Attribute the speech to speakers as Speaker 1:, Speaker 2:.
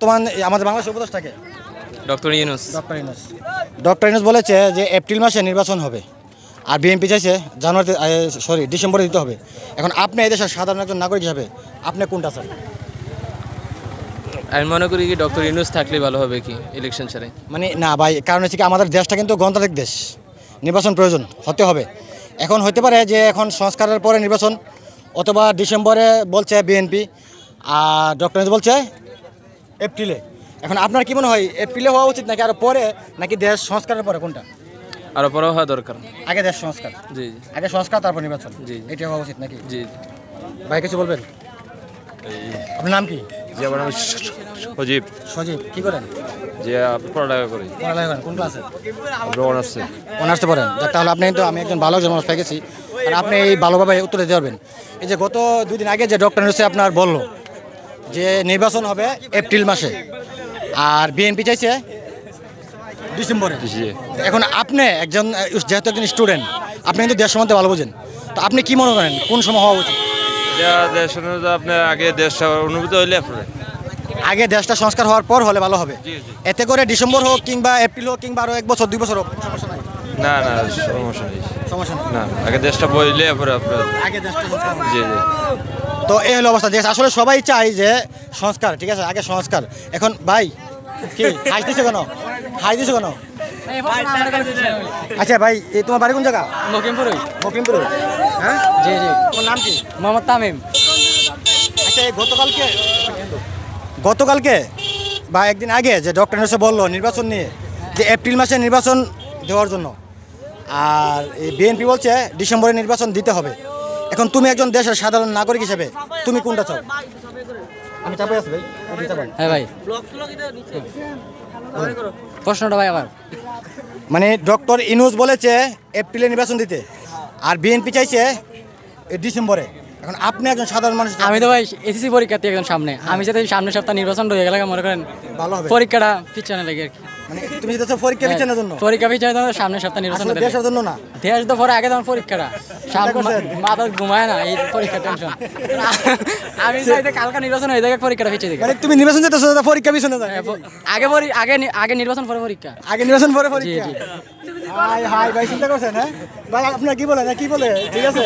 Speaker 1: বর্তমান আমাদের বাংলাদেশ উপদেষ্টাকে
Speaker 2: ডক্টর ইউনূস।
Speaker 1: ডক্টর ইউনূস বলেছে যে এপ্রিল মাসে নির্বাচন হবে, আর বিএনপি চাইছে ডিসেম্বরে দিতে হবে। এখন আপনি এই দেশের সাধারণ একজন নাগরিক হিসাবে আপনি কোনটা চান?
Speaker 2: আমি মনে করি কি ডক্টর ইউনূস থাকলে ভালো হবে কি ইলেকশন ছাড়াই।
Speaker 1: মানে না ভাই, কারণ হচ্ছে কি আমাদের দেশটা কিন্তু গণতান্ত্রিক দেশ, নির্বাচন প্রয়োজন হতে হবে। এখন হতে পারে যে এখন সংস্কারের পরে নির্বাচন, অথবা ডিসেম্বরে বলছে বিএনপি, আর ডক্টর ইউনূস বলছে এপ্রিলে। এখন আপনার কি মনে হয় এপ্রিলে হওয়া উচিত নাকি আরও পরে, নাকি দেশ সংস্কারের পরে, কোনটা?
Speaker 2: আরও পরেও হওয়া দরকার।
Speaker 1: আগে দেশ সংস্কার,
Speaker 2: জি
Speaker 1: আগে সংস্কার তারপর নির্বাচন,
Speaker 2: জি
Speaker 1: এটা হওয়া উচিত নাকি?
Speaker 2: জি।
Speaker 1: ভাই কিছু বলবেন? আপনার নাম কি?
Speaker 3: জি, আমার নাম সজীব।
Speaker 1: সজীব, কি করেন?
Speaker 3: যে পড়ালেখা করি।
Speaker 1: পড়ালেখা করেন কোন ক্লাসে?
Speaker 3: অনার্সে।
Speaker 1: অনার্সে পড়েন। যাক, তাহলে আপনি কিন্তু আমি একজন ভালো একজন মানুষ পেয়ে গেছি, আর আপনি এই ভালোভাবে উত্তর দিতে পারবেন। এই যে গত 2 দিন আগে যে ডক্টর ইউনূস আপনার বললো যে নির্বাচন হবে এপ্রিল মাসে, আর বিএনপি চাইছে ডিসেম্বরে। এখন আপনি একজন, যেহেতু একজন স্টুডেন্ট, আপনি কিন্তু দেশ সম্বন্ধে ভালো বোঝেন, তো আপনি কি মনে করেন কোন সময় হওয়া উচিত?
Speaker 3: আপনার আগে দেশটা অনুভূত হইলে
Speaker 1: আগে দেশটা সংস্কার হওয়ার পর হলে ভালো হবে। এতে করে ডিসেম্বর হোক কিংবা এপ্রিল হোক কিংবা আরও 1 বছর 2 বছর হোক, সমস্যা নাই।
Speaker 3: না না, সমস্যা নেই।
Speaker 1: সমস্যা নেই,
Speaker 3: না, আগে দেশটা বইলে আপনার
Speaker 1: আগে দেশটা সংস্কার হবে।
Speaker 3: জি জি।
Speaker 1: তো এই হলো অবস্থা, যে আসলে সবাই চায় যে সংস্কার, ঠিক আছে, আগে সংস্কার। এখন ভাই কি হাই দিছে কেন? হাই দিছে কেন? আচ্ছা ভাই, এই তোমার বাড়ি কোন জায়গা? মকিমপুর। হ্যাঁ,
Speaker 2: জি জি।
Speaker 1: তোমার নাম কি?
Speaker 2: মোহাম্মদ তামিম।
Speaker 1: আচ্ছা, এই গতকালকে বা একদিন আগে যে ডক্টর ইউনূস বললো নির্বাচন নিয়ে, যে এপ্রিল মাসে নির্বাচন দেওয়ার জন্য, আর এই বিএনপি বলছে ডিসেম্বরে নির্বাচন দিতে হবে। এখন তুমি একজন দেশের সাধারণ নাগরিক হিসেবে তুমি কোনটা চাও? আমি চাপে আছি ভাই।
Speaker 2: হ্যাঁ ভাই, প্রশ্নটা ভাই আবার।
Speaker 1: মানে ডক্টর ইউনূস বলেছে এপ্রিলে নির্বাচন দিতে, আর বিএনপি চাইছে ডিসেম্বরে। এখন আপনি একজন সাধারণ মানুষ,
Speaker 4: আমি তো ভাই এসএসসি পরীক্ষার্থী একজন সামনে, আমি যাতে সামনের সপ্তাহ নির্বাচন হয়ে গেলে মনে করেন
Speaker 1: ভালো হবে।
Speaker 4: পরীক্ষাটা পিছনে লাগে আর কি।
Speaker 1: মানে তুমি যেটা পরীক্ষা পিছনের জন্য,
Speaker 4: পরীক্ষা পিছনে তো সামনের সপ্তাহ নির্বাচন
Speaker 1: আসলে দেশের জন্য না।
Speaker 4: দেশ তো পরে আগে তখন পরীক্ষাটা সামনে মাথা ঘুমায় না, এই পরীক্ষা টেনশন। আমি চাইতে কালকা নির্বাচন হয়ে যাবে, পরীক্ষাটা পিছিয়ে দিকে।
Speaker 1: মানে তুমি নির্বাচন যেতেছো, পরীক্ষা পিছনে যায়।
Speaker 4: আগে নির্বাচন পরে পরীক্ষা,
Speaker 1: আগে নির্বাচন পরে পরীক্ষা।
Speaker 4: জি।
Speaker 1: হাই ভাই, চিন্তা করছেন? হ্যাঁ ভাই, আপনার কি বলে না কি বলে? ঠিক আছে।